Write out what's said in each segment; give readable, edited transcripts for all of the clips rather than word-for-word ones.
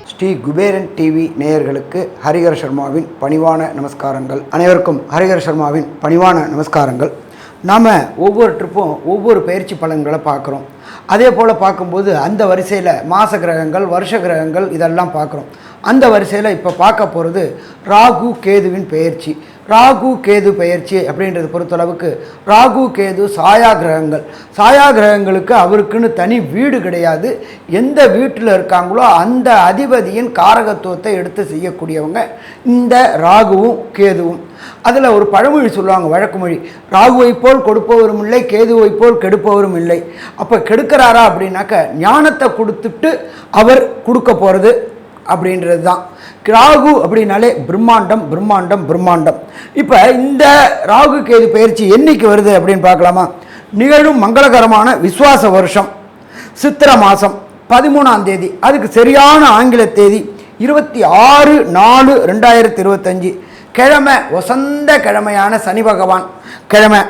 Sri Kuberan TV நேயர்களுக்கு ஹரிஹர சர்மாவின் பணிவான நமஸ்காரங்கள். அனைவருக்கும் ஹரிஹர சர்மாவின் பணிவான நமஸ்காரங்கள். நாம் ஒவ்வொரு ட்ரிப்பும் ஒவ்வொரு பயிற்சி பலன்களை பார்க்குறோம். அதே போல் பார்க்கும்போது அந்த வரிசையில் மாத கிரகங்கள், வருஷ கிரகங்கள் இதெல்லாம் பார்க்குறோம். அந்த வரிசையில் இப்போ பார்க்க போகிறது ராகு கேதுவின் பெயர்ச்சி. ராகு கேது பெயர்ச்சி அப்படின்றது பொறுத்தளவுக்கு ராகு கேது சாயா கிரகங்கள். சாயா கிரகங்களுக்கு அவருக்குன்னு தனி வீடு கிடையாது. எந்த வீட்டில் இருக்காங்களோ அந்த அதிபதியின் காரகத்துவத்தை எடுத்து செய்யக்கூடியவங்க இந்த ராகுவும் கேதுவும். அதில் ஒரு பழமொழி சொல்லுவாங்க, வழக்குமொழி, ராகுவை போல் கொடுப்பவரும் இல்லை, கேதுவை போல் கெடுப்பவரும் இல்லை. அப்போ கெடுக்கிறாரா அப்படின்னாக்க ஞானத்தை கொடுத்துட்டு அவர் கொடுக்க போகிறது அப்படின்றது தான். ராகு அப்படின்னாலே பிரம்மாண்டம் பிரம்மாண்டம் பிரம்மாண்டம். இப்போ இந்த ராகு கேது பயிற்சி என்னைக்கு வருது அப்படின்னு பார்க்கலாமா? நிகழும் மங்களகரமான விஸ்வாச வருஷம் சித்திர மாதம் 13ஆம் தேதி, அதுக்கு சரியான ஆங்கில தேதி 26/4/2025, கிழமை வசந்த கிழமையான சனி பகவான் கிழமை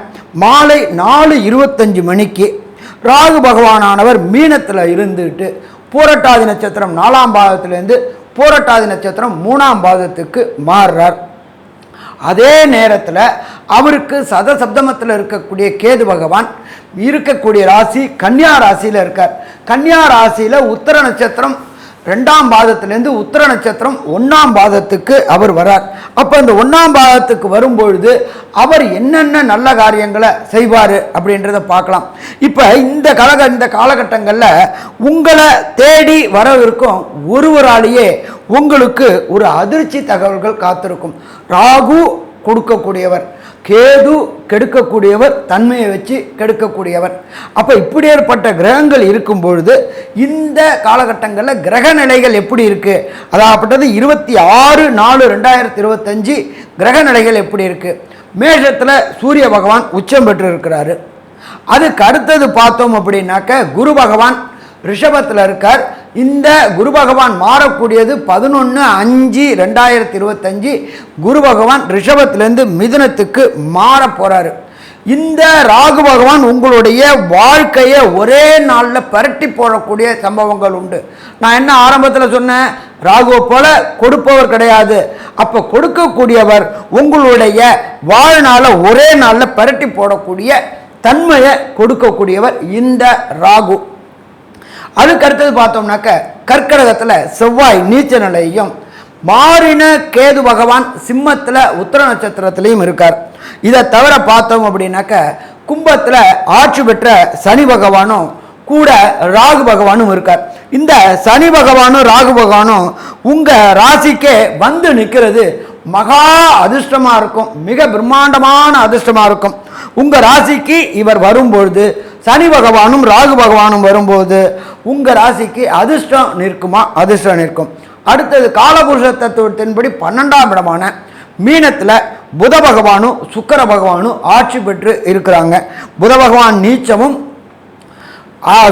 மாலை 4:25 மணிக்கு ராகு பகவானானவர் மீனத்தில் இருந்துட்டு பூரட்டாதி நட்சத்திரம் 4ஆம் பாதத்திலேருந்து பூரட்டாதி நட்சத்திரம் 3ஆம் பாதத்துக்கு மாறுறார். அதே நேரத்தில் அவருக்கு சதசப்தமத்தில் இருக்கக்கூடிய கேது பகவான் இருக்கக்கூடிய ராசி கன்னியா ராசியில் இருக்கார். கன்னியா ராசியில் உத்தர நட்சத்திரம் 2ஆம் பாதத்திலேருந்து உத்தர நட்சத்திரம் 1ஆம் பாதத்துக்கு அவர் வரார். அப்போ இந்த 1ஆம் பாதத்துக்கு வரும்பொழுது அவர் என்னென்ன நல்ல காரியங்களை செய்வார் அப்படின்றத பார்க்கலாம். இப்போ இந்த காலகட்டங்களில் உங்களை தேடி வரவிருக்கும் ஒருவராலேயே உங்களுக்கு ஒரு அதிர்ச்சி தகவல்கள் காத்திருக்கும். ராகு கொடுக்கக்கூடியவர், கேது கெடுக்கக்கூடியவர், தன்மையை வச்சு கெடுக்கக்கூடியவர். அப்போ இப்படி ஏற்பட்ட கிரகங்கள் இருக்கும் பொழுது இந்த காலகட்டங்களில் கிரக நிலைகள் எப்படி இருக்குது, அதாகப்பட்டது 26/4/2025 கிரக நிலைகள் எப்படி இருக்குது? மேஷத்தில் சூரிய பகவான் உச்சம் பெற்று இருக்கிறாரு. அதுக்கு அடுத்தது பார்த்தோம் அப்படின்னாக்க குரு பகவான் ரிஷபத்தில் இருக்கார். இந்த குரு பகவான் மாறக்கூடியது 11/5/2025 குரு பகவான் ரிஷபத்திலேருந்து மிதுனத்துக்கு மாற போகிறாரு. இந்த ராகு பகவான் உங்களுடைய வாழ்க்கையை ஒரே நாளில் பரட்டி போடக்கூடிய சம்பவங்கள் உண்டு. நான் என்ன ஆரம்பத்தில் சொன்னேன், ராகுவை போல கொடுப்பவர் கிடையாது. அப்போ கொடுக்கக்கூடியவர் உங்களுடைய வாழ்நாளை ஒரே நாளில் பரட்டி போடக்கூடிய தன்மையை கொடுக்கக்கூடியவர் இந்த ராகு. அதுக்கு அடுத்தது பார்த்தோம்னாக்க கர்க்கடகத்தில் செவ்வாய் நீச்ச நிலையும், மாறின கேது பகவான் சிம்மத்தில் உத்தர நட்சத்திரத்திலையும் இருக்கார். இதை தவிர பார்த்தோம் அப்படின்னாக்க கும்பத்தில் ஆட்சி பெற்ற சனி பகவானும் கூட ராகு பகவானும் இருக்கார். இந்த சனி பகவானும் ராகு பகவானும் உங்கள் ராசிக்கே வந்து நிற்கிறது மகா அதிர்ஷ்டமாக இருக்கும், மிக பிரம்மாண்டமான அதிர்ஷ்டமாக இருக்கும். உங்கள் ராசிக்கு இவர் வரும்பொழுது, சனி பகவானும் ராகு பகவானும் வரும்போது உங்கள் ராசிக்கு அதிர்ஷ்டம் நிற்குமா? அதிர்ஷ்டம் நிற்கும். அடுத்தது காலபுருஷ தத்துவத்தின்படி 12ஆம் இடமான மீனத்தில் புத பகவானும் சுக்கிர பகவானும் ஆட்சி பெற்று இருக்கிறாங்க. புத பகவான் நீச்சமும்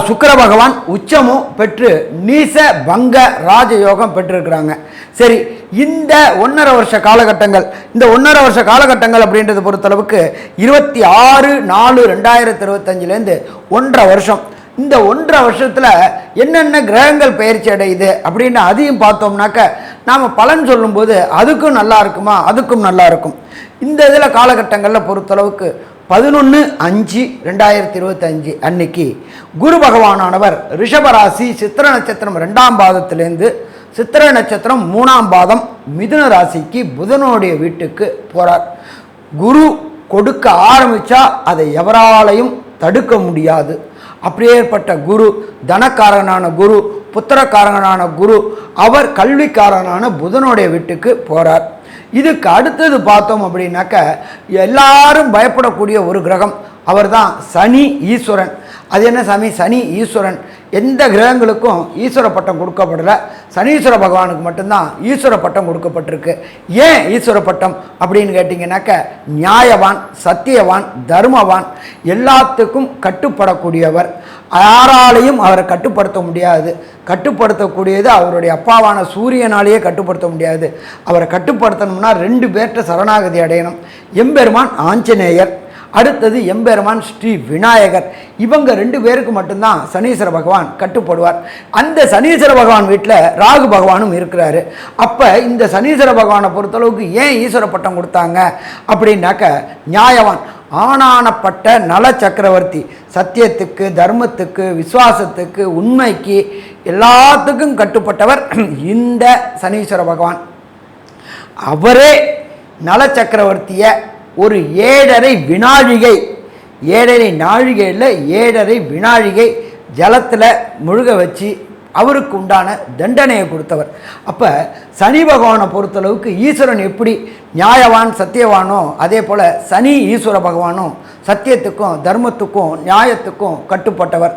சுக்கிர பகவான் உச்சமும் பெற்று நீச பங்க ராஜயோகம் பெற்றிருக்கிறாங்க. சரி, இந்த 1.5 வருஷ காலகட்டங்கள், இந்த 1.5 வருஷ காலகட்டங்கள் அப்படின்றத பொறுத்தளவுக்கு 26/4/2025 1.5 வருஷம். இந்த 1.5 வருஷத்தில் என்னென்ன கிரகங்கள் பயிற்சி அடையுது அப்படின்னு அதையும் பார்த்தோம்னாக்க நாம் பலன் சொல்லும்போது அதுக்கும் நல்லா இருக்குமா? அதுக்கும் நல்லா இருக்கும். இந்த இதில் காலகட்டங்களில் பொறுத்தளவுக்கு 11/5/2025 அன்னைக்கு குரு பகவானானவர் ரிஷபராசி சித்திர நட்சத்திரம் 2ஆம் பாதத்திலேருந்து சித்திர நட்சத்திரம் 3ஆம் பாதம் மிதுன ராசிக்கு புதனுடைய வீட்டுக்கு போகிறார். குரு கொடுக்க ஆரம்பித்தா அதை எவராலையும் தடுக்க முடியாது. அப்படியேற்பட்ட குரு, தனக்காரனான குரு, புத்திரக்காரனான குரு, அவர் கல்விக்காரனான புதனுடைய வீட்டுக்கு போகிறார். இதுக்கு அடுத்தது பார்த்தோம் அப்படின்னாக்க எல்லாரும் பயப்படக்கூடிய ஒரு கிரகம் அவர் தான் சனி ஈஸ்வரன். அது என்ன சாமி சனி ஈஸ்வரன்? எந்த கிரகங்களுக்கும் ஈஸ்வர பட்டம் கொடுக்கப்படலை, சனீஸ்வர பகவானுக்கு மட்டும்தான் ஈஸ்வர பட்டம் கொடுக்கப்பட்டிருக்கு. ஏன் ஈஸ்வர பட்டம் அப்படின்னு கேட்டிங்கனாக்க நியாயவான், சத்தியவான், தர்மவான், எல்லாத்துக்கும் கட்டுப்படக்கூடியவர். யாராலையும் அவரை கட்டுப்படுத்த முடியாது. கட்டுப்படுத்தக்கூடியது அவருடைய அப்பாவான சூரியனாலேயே கட்டுப்படுத்த முடியாது. அவரை கட்டுப்படுத்தணும்னா 2 பேர்கிட்ட சரணாகதி அடையணும். எம்பெருமான் ஆஞ்சநேயர், அடுத்தது எம்பெருமான் ஸ்ரீ விநாயகர். இவங்க 2 பேருக்கு மட்டும்தான் சனீஸ்வர பகவான் கட்டுப்படுவார். அந்த சனீஸ்வர பகவான் வீட்டில் ராகு பகவானும் இருக்கிறாரு. அப்போ இந்த சனீஸ்வர பகவானை பொறுத்தளவுக்கு ஏன் ஈஸ்வர பட்டம் கொடுத்தாங்க அப்படின்னாக்க, நியாயவான், ஆனானப்பட்ட நல சக்கரவர்த்தி, சத்தியத்துக்கு, தர்மத்துக்கு, விசுவாசத்துக்கு, உண்மைக்கு, எல்லாத்துக்கும் கட்டுப்பட்டவர் இந்த சனீஸ்வர பகவான். அவரே நல சக்கரவர்த்தியை ஒரு 7.5 வினாழிகை, 7.5 நாழிகை இல்லை, 7.5 வினாழிகை ஜலத்தில் முழுக வச்சு அவருக்கு உண்டான தண்டனையை கொடுத்தவர். அப்போ சனி பகவானை பொறுத்தளவுக்கு ஈஸ்வரன் எப்படி நியாயவான் சத்தியவானோ, அதே போல் சனி ஈஸ்வர பகவானும் சத்தியத்துக்கும் தர்மத்துக்கும் நியாயத்துக்கும் கட்டுப்பட்டவர்.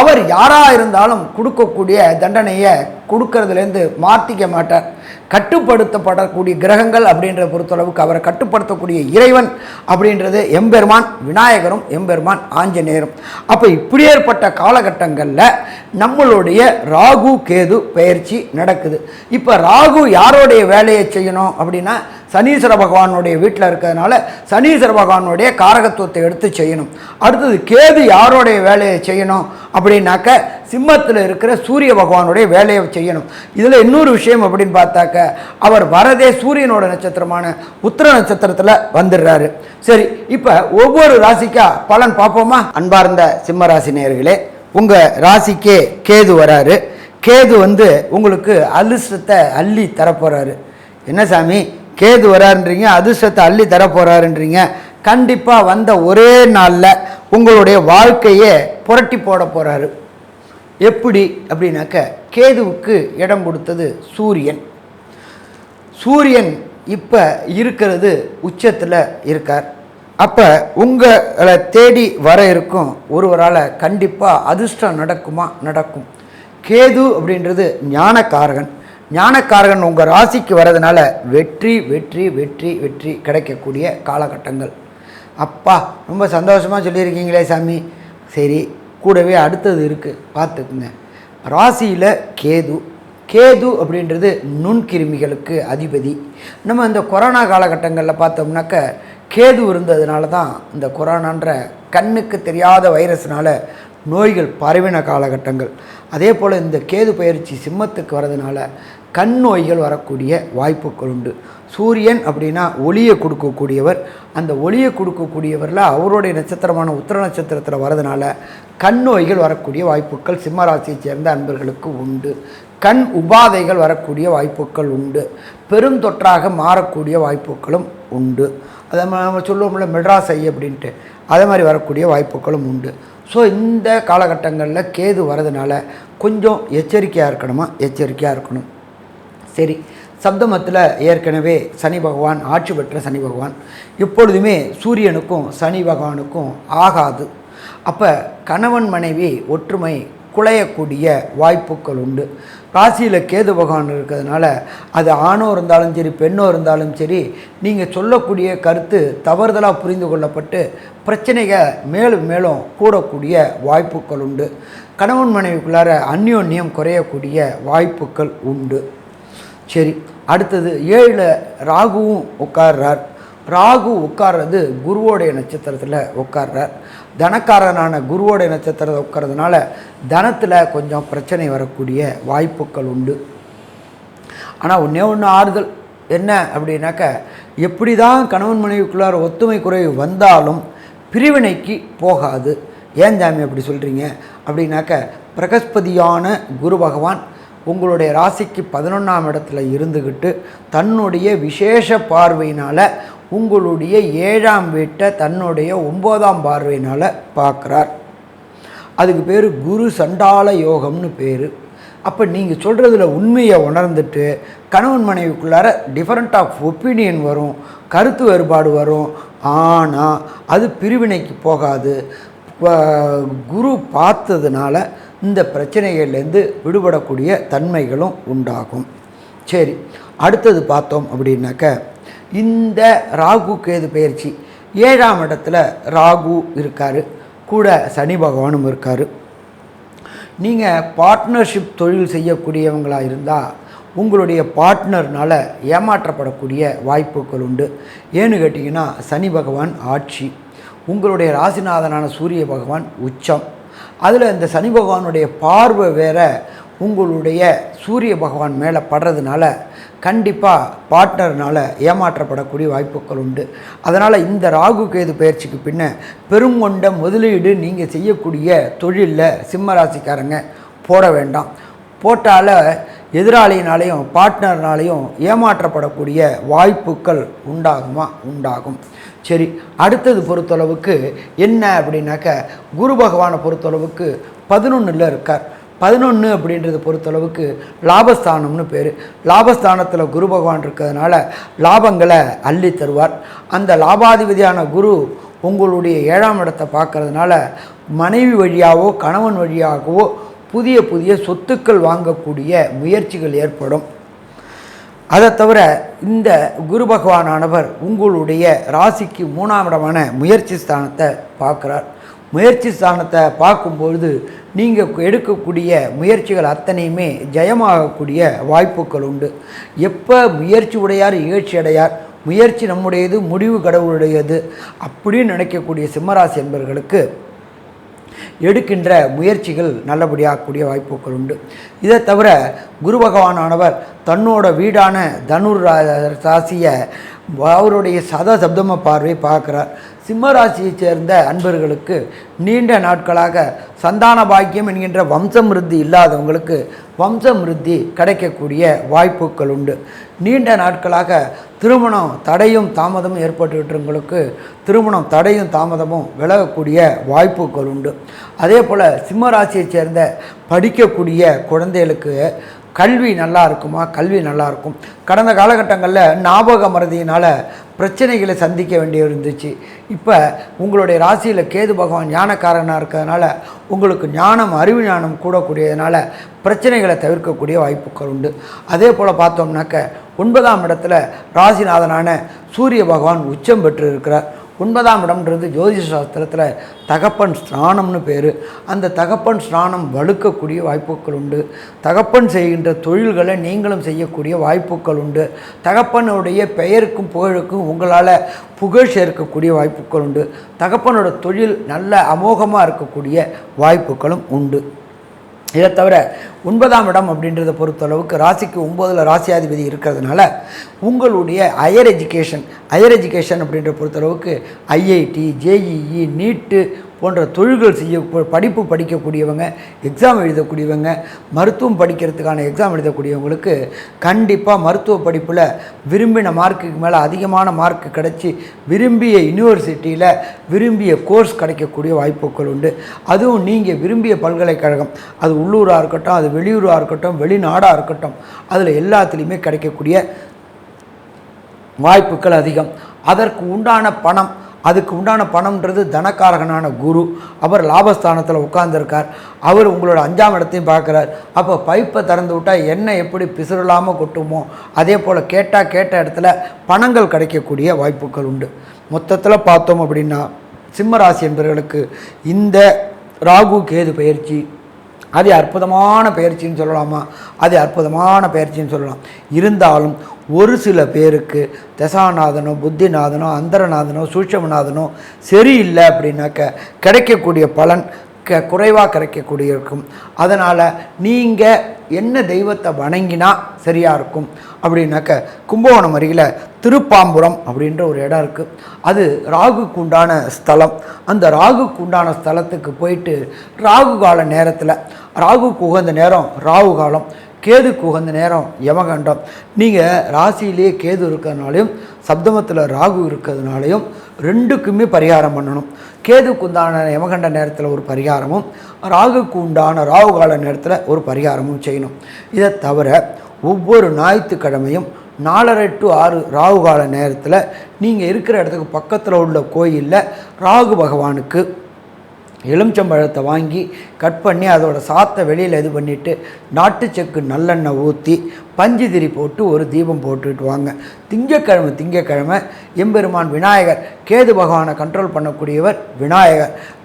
அவர் யாராக இருந்தாலும் கொடுக்கக்கூடிய தண்டனையை கொடுக்கறதுலேருந்து மாற்றிக்க மாட்டார். கட்டுப்படுத்தப்படக்கூடிய கிரகங்கள் அப்படின்ற பொறுத்தளவுக்கு அவரை கட்டுப்படுத்தக்கூடிய இறைவன் அப்படின்றது எம்பெருமான் விநாயகரும் எம்பெருமான் ஆஞ்சநேயரும். அப்போ இப்படியேற்பட்ட காலகட்டங்களில் நம்மளுடைய ராகு கேது பெயர்ச்சி நடக்குது. இப்போ ராகு யாரோடைய வேலையை செய்யணும் அப்படின்னா, சனீஸ்வர பகவானுடைய வீட்டில் இருக்கிறதுனால சனீஸ்வர பகவானுடைய காரகத்துவத்தை எடுத்து செய்யணும். அடுத்தது கேது யாரோடைய வேலையை செய்யணும் அப்படின்னாக்க, சிம்மத்தில் இருக்கிற சூரிய பகவானுடைய வேலையை செய்யணும். இதில் இன்னொரு விஷயம் அப்படின்னு பார்த்தாக்க, அவர் வரதே சூரியனோட நட்சத்திரமான உத்திர நட்சத்திரத்தில் வந்துடுறாரு. சரி, இப்போ ஒவ்வொரு ராசிக்கா பலன் பார்ப்போமா? அன்பார்ந்த சிம்ம ராசி நேயர்களே, உங்கள் ராசிக்கே கேது வராரு. கேது உங்களுக்கு அதிர்ஷ்டத்தை அள்ளி தரப்போகிறாரு. என்ன சாமி, கேது வராருன்றீங்க, அதிர்ஷ்டத்தை அள்ளி தரப்போகிறாருன்றீங்க? கண்டிப்பாக வந்த ஒரே நாளில் உங்களுடைய வாழ்க்கையை புரட்டி போட போகிறாரு. எப்படி அப்படின்னாக்க, கேதுவுக்கு இடம் கொடுத்தது சூரியன். சூரியன் இப்போ இருக்கிறது உச்சத்தில் இருக்கார். அப்போ உங்களை தேடி வர இருக்கும் ஒருவரால் கண்டிப்பாக அதிர்ஷ்டம் நடக்குமா? நடக்கும். கேது அப்படின்றது ஞானக்காரகன். ஞானக்காரகன் உங்கள் ராசிக்கு வர்றதுனால வெற்றி வெற்றி வெற்றி வெற்றி கிடைக்கக்கூடிய காலகட்டங்கள். அப்பா, ரொம்ப சந்தோஷமாக சொல்லியிருக்கீங்களே சாமி. சரி, கூடவே அடுத்தது இருக்குது, பார்த்துக்குங்க. ராசியில் கேது. கேது அப்படின்றது நுண்கிருமிகளுக்கு அதிபதி. நம்ம இந்த கொரோனா காலகட்டங்களில் பார்த்தோம்னாக்க, கேது இருந்ததுனால தான் இந்த கொரோனான்ற கண்ணுக்கு தெரியாத வைரஸ்னால் நோய்கள் பரவின காலகட்டங்கள். அதே போல் இந்த கேது பயிற்சி சிம்மத்துக்கு வர்றதுனால கண் நோய்கள் வரக்கூடிய வாய்ப்புகள் உண்டு. சூரியன் அப்படின்னா ஒளியை கொடுக்கக்கூடியவர். அந்த ஒளியை கொடுக்கக்கூடியவரில் அவருடைய நட்சத்திரமான உத்திர நட்சத்திரத்தில் வரதுனால கண் நோய்கள் வரக்கூடிய வாய்ப்புகள் சிம்மராசியை சேர்ந்த அன்பர்களுக்கு உண்டு. கண் உபாதைகள் வரக்கூடிய வாய்ப்புகள் உண்டு. பெருந்தொற்றாக மாறக்கூடிய வாய்ப்புகளும் உண்டு. அதை நம்ம சொல்லுவோம்ல மெட்ராஸ் ஐ அப்படின்ட்டு, அதே மாதிரி வரக்கூடிய வாய்ப்புகளும் உண்டு. ஸோ இந்த காலகட்டங்களில் கேது வரதுனால கொஞ்சம் எச்சரிக்கையாக இருக்கணுமா? எச்சரிக்கையாக இருக்கணும். சரி, சப்தமத்தில் ஏற்கனவே சனி பகவான் ஆட்சி பெற்ற சனி பகவான் எப்பொழுதுமே சூரியனுக்கும் சனி பகவானுக்கும் ஆகாது. அப்போ கணவன் மனைவி ஒற்றுமை குலையக்கூடிய வாய்ப்புகள் உண்டு. ராசியில் கேது பகவான் இருக்கிறதுனால அது ஆணோ இருந்தாலும் சரி பெண்ணோ இருந்தாலும் சரி, நீங்கள் சொல்லக்கூடிய கருத்து தவறுதலாக புரிந்து கொள்ளப்பட்டு பிரச்சனைகள் மேலும் மேலும் கூடக்கூடிய வாய்ப்புகள் உண்டு. கணவன் மனைவிக்குள்ளார அந்யோன்யம் குறையக்கூடிய வாய்ப்புகள் உண்டு. சரி, அடுத்தது 7 ராகுவும் உட்கார்றார். ராகு உட்கார்றது குருவோடைய நட்சத்திரத்தில் உட்கார்றார். தனக்காரனான குருவோடைய நட்சத்திரத்தை உட்கார்றதுனால தனத்தில் கொஞ்சம் பிரச்சனை வரக்கூடிய வாய்ப்புகள் உண்டு. ஆனால் ஒன்றே ஒன்று ஆறுதல் என்ன அப்படின்னாக்க, எப்படி தான் கணவன் மனைவிக்குள்ளார ஒத்துமை குறைவு வந்தாலும் பிரிவினைக்கு போகாது. ஏன் ஜாமி அப்படி சொல்கிறீங்க அப்படின்னாக்க, பிரகஸ்பதியான குரு பகவான் உங்களுடைய ராசிக்கு 11ஆம் இடத்துல இருந்துக்கிட்டு தன்னுடைய விசேஷ பார்வையினால் உங்களுடைய 7ஆம் வீட்டை தன்னுடைய 9ஆம் பார்வையினால் பார்க்குறார். அதுக்கு பேர் குரு சண்டால யோகம்னு பேர். அப்போ நீங்கள் சொல்கிறதுல உண்மையை உணர்ந்துட்டு கணவன் மனைவிக்குள்ளார டிஃப்ரெண்ட் ஆஃப் ஒப்பீனியன் வரும், கருத்து வேறுபாடு வரும். ஆனால் அது பிரிவினைக்கு போகாது. குரு பார்த்ததுனால இந்த பிரச்சனைகள்லேருந்து விடுபடக்கூடிய தன்மைகளும் உண்டாகும். சரி, அடுத்தது பார்த்தோம் அப்படின்னாக்க, இந்த ராகு கேது பயிற்சி 7ஆம் இடத்துல ராகு இருக்கார், கூட சனி பகவானும் இருக்கார். நீங்கள் பார்ட்னர்ஷிப் தொழில் செய்யக்கூடியவங்களாக இருந்தால் உங்களுடைய பார்ட்னர்னால் ஏமாற்றப்படக்கூடிய வாய்ப்புகள் உண்டு. ஏன்னு கேட்டிங்கன்னா, சனி பகவான் ஆட்சி. உங்களுடைய ராசிநாதனான சூரிய பகவான் உச்சம். அதில் இந்த சனி பகவானுடைய பார்வை வேற உங்களுடைய சூரிய பகவான் மேலே படுறதுனால கண்டிப்பாக பார்ட்னர்னால் ஏமாற்றப்படக்கூடிய வாய்ப்புகள் உண்டு. அதனால் இந்த ராகு கேது பயிற்சிக்கு பின்ன பெருங்கொண்ட முதலீடு நீங்கள் செய்யக்கூடிய தொழிலில் சிம்ம ராசிக்காரங்க போட வேண்டாம். போட்டால் எதிராளியினாலையும் பார்ட்னர்னாலையும் ஏமாற்றப்படக்கூடிய வாய்ப்புகள் உண்டாகும். சரி, அடுத்தது பொறுத்தளவுக்கு என்ன அப்படின்னாக்க, குரு பகவானை பொறுத்தளவுக்கு 11ல் இருக்கார். 11 அப்படின்றது பொறுத்தளவுக்கு லாபஸ்தானம்னு பேர். லாபஸ்தானத்தில் குரு பகவான் இருக்கிறதுனால லாபங்களை அள்ளி தருவார். அந்த லாபாதிபதியான குரு உங்களுடைய 7ஆம் இடத்தை பார்க்கறதுனால மனைவி வழியாகவோ கணவன் வழியாகவோ புதிய சொத்துக்கள் வாங்கக்கூடிய முயற்சிகள் ஏற்படும். அதை தவிர இந்த குரு பகவானானவர் உங்களுடைய ராசிக்கு 3ஆம் இடமான முயற்சி ஸ்தானத்தை பார்க்குறார். முயற்சி ஸ்தானத்தை பார்க்கும்பொழுது நீங்கள் எடுக்கக்கூடிய முயற்சிகள் அத்தனையுமே ஜெயமாகக்கூடிய வாய்ப்புகள் உண்டு. எப்போ முயற்சி உடையார் இகழ்ச்சி அடையார், முயற்சி நம்முடையது முடிவு கடவுளுடையது அப்படின்னு நினைக்கக்கூடிய சிம்மராசி என்பவர்களுக்கு எடுக்கின்ற முயற்சிகள் நல்லபடியாகக்கூடிய வாய்ப்புகள் உண்டு. இதை தவிர குரு பகவானானவர் தன்னோட வீடான தனுர் ராசியை அவருடைய சப்தம பார்வை பார்க்குறார். சிம்ம ராசியை சேர்ந்த அன்பர்களுக்கு நீண்ட நாட்களாக சந்தான பாக்கியம் என்கின்ற வம்சமிருத்தி இல்லாதவங்களுக்கு வம்சமிருத்தி கிடைக்கக்கூடிய வாய்ப்புகள் உண்டு. நீண்ட நாட்களாக திருமணம் தடையும் தாமதமும் ஏற்பட்டுவிட்டவங்களுக்கு திருமணம் தடையும் தாமதமும் விலகக்கூடிய வாய்ப்புகள் உண்டு. அதே போல் சிம்ம ராசியை சேர்ந்த படிக்கக்கூடிய குழந்தைகளுக்கு கல்வி நல்லா இருக்குமா? கல்வி நல்லா இருக்கும். கடந்த காலகட்டங்களில் ஞாபக மறதியினால் பிரச்சனைகளை சந்திக்க வேண்டி இருந்துச்சு. இப்போ உங்களுடைய ராசியில் கேது பகவான் ஞானக்காரனாக இருக்கிறதுனால உங்களுக்கு ஞானம், அறிவு ஞானம் கூடக்கூடியதுனால பிரச்சனைகளை தவிர்க்கக்கூடிய வாய்ப்புகள் உண்டு. அதே போல் பார்த்தோம்னாக்க 9ஆம் இடத்துல ராசிநாதனான சூரிய பகவான் உச்சம் பெற்று இருக்கிறார். 9ஆம் இடம்ன்றது ஜோதிஷ சாஸ்திரத்தில் தகப்பன் ஸ்நானம்னு பேர். அந்த தகப்பன் ஸ்நானம் வலுக்கக்கூடிய வாய்ப்புகள் உண்டு. தகப்பன் செய்கின்ற தொழில்களை நீங்களும் செய்யக்கூடிய வாய்ப்புகள் உண்டு. தகப்பனுடைய பெயருக்கும் புகழுக்கும் உங்களால் புகழ் சேர்க்கக்கூடிய வாய்ப்புகள் உண்டு. தகப்பனோட தொழில் நல்ல அமோகமாக இருக்கக்கூடிய வாய்ப்புகளும் உண்டு. இதை தவிர 9ஆம் இடம் அப்படின்றத பொறுத்தளவுக்கு ராசிக்கு 9ல் ராசியாதிபதி இருக்கிறதுனால உங்களுடைய ஹையர் எஜுகேஷன் அப்படின்ற பொறுத்தளவுக்கு ஐஐடி, ஜேஇஇ, நீட்டு போன்ற தொழில்கள் படிப்பு படிக்கக்கூடியவங்க, எக்ஸாம் எழுதக்கூடியவங்க, மருத்துவம் படிக்கிறதுக்கான எக்ஸாம் எழுதக்கூடியவங்களுக்கு கண்டிப்பாக மருத்துவ படிப்பில் விரும்பின மார்க்குக்கு மேலே அதிகமான மார்க் கிடச்சி விரும்பிய யூனிவர்சிட்டியில் விரும்பிய கோர்ஸ் கிடைக்கக்கூடிய வாய்ப்புகள் உண்டு. அதுவும் நீங்கள் விரும்பிய பல்கலைக்கழகம், அது உள்ளூராக இருக்கட்டும், அது வெளியூராக இருக்கட்டும், வெளிநாடாக இருக்கட்டும், அதில் எல்லாத்துலேயுமே கிடைக்கக்கூடிய வாய்ப்புகள் அதிகம். அதுக்கு உண்டான பணம்ன்றது தனக்காரகனான குரு. அவர் லாபஸ்தானத்தில் உட்கார்ந்துருக்கார். அவர் உங்களோட 5ஆம் இடத்தையும் பார்க்குறார். அப்போ பைப்பை திறந்து விட்டால் எண்ணெய் எப்படி பிசுறலாமல் கொட்டுமோ அதே போல் கேட்ட இடத்துல பணங்கள் கிடைக்கக்கூடிய வாய்ப்புகள் உண்டு. மொத்தத்தில் பார்த்தோம் அப்படின்னா சிம்ம ராசி என்பவர்களுக்கு இந்த ராகு கேது பயிற்சி அது அற்புதமான பயிற்சின்னு சொல்லலாமா? அது அற்புதமான பயிற்சின்னு சொல்லலாம். இருந்தாலும் ஒரு சில பேருக்கு தசாநாதனோ, புத்திநாதனோ, அந்தரநாதனோ, சூட்சமநாதனோ சரியில்லை அப்படின்னாக்க கிடைக்கக்கூடிய பலன் குறைவாக கிடைக்கக்கூடிய இருக்கும். அதனால் நீங்கள் என்ன தெய்வத்தை வணங்கினா சரியாக இருக்கும் அப்படின்னாக்க கும்பகோணம் அருகில் திருப்பாம்புரம் அப்படின்ற ஒரு இடம் இருக்குது. அது ராகுக்கு உண்டான ஸ்தலம். அந்த ராகுக்கு உண்டான ஸ்தலத்துக்கு போயிட்டு ராகு கால நேரத்தில், ராகுக்கு உகந்த நேரம் ராகு காலம், கேதுக்கு உகந்த நேரம் யமகண்டம். நீங்கள் ராசியிலே கேது இருக்கிறதுனாலையும் சப்தமத்தில் ராகு இருக்கிறதுனாலையும் ரெண்டுக்குமே பரிகாரம் பண்ணணும். கேதுக்கு உண்டான யமகண்ட நேரத்தில் ஒரு பரிகாரமும், ராகுக்கு உண்டான ராகு கால நேரத்தில் ஒரு பரிகாரமும் செய்யணும். இதை தவிர ஒவ்வொரு ஞாயிற்றுக்கிழமையும் 4:30 to 6 ராகு கால நேரத்தில் நீங்கள் இருக்கிற இடத்துக்கு பக்கத்தில் உள்ள கோயிலில் ராகு பகவானுக்கு எலுமிச்சம்பழத்தை வாங்கி கட் பண்ணி அதோட சாத்தை வெளியில் இது பண்ணிவிட்டு நாட்டுச்சக்கு நல்லெண்ணெய் ஊற்றி பஞ்சு திரி போட்டு ஒரு தீபம் போட்டுக்கிட்டு வாங்க. திங்கக்கிழமை எம்பெருமான் விநாயகர், கேது பகவானை கண்ட்ரோல் பண்ணக்கூடியவர்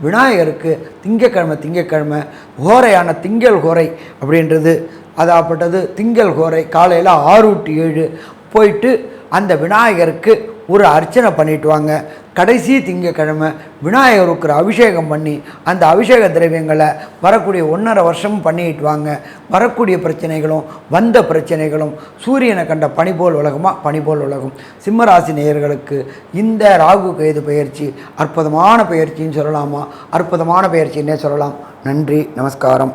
விநாயகருக்கு திங்கக்கிழமை கோரையான திங்கள் கோரை அப்படின்றது அதாப்பட்டது திங்கள் கோரை காலையில் 6 to 7 போயிட்டு அந்த விநாயகருக்கு ஒரு அர்ச்சனை பண்ணிட்டு வாங்க. கடைசி திங்கக்கிழமை விநாயகருக்கு ஒரு அபிஷேகம் பண்ணி அந்த அபிஷேக திரவியங்களை வரக்கூடிய 1.5 வருஷமும் பண்ணிட்டு வாங்க. வரக்கூடிய பிரச்சனைகளும் வந்த பிரச்சனைகளும் சூரியனை கண்ட பனி போல் உலகமாக பனி போல் உலகம். சிம்மராசி நேயர்களுக்கு இந்த ராகு கேது பயிற்சி அற்புதமான பயிற்சின்னு சொல்லலாமா, அற்புதமான பயிற்சின்னே சொல்லலாம். நன்றி, நமஸ்காரம்.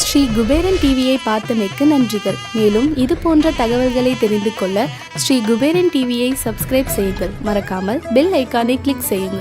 ஸ்ரீ குபேரன் டிவியை பார்த்தமைக்கு நன்றிகள். மேலும் இது போன்ற தகவல்களை தெரிந்து கொள்ள ஸ்ரீ குபேரன் டிவியை சப்ஸ்கிரைப் செய்யுங்கள். மறக்காமல் பெல் ஐக்கானை கிளிக் செய்யுங்கள்.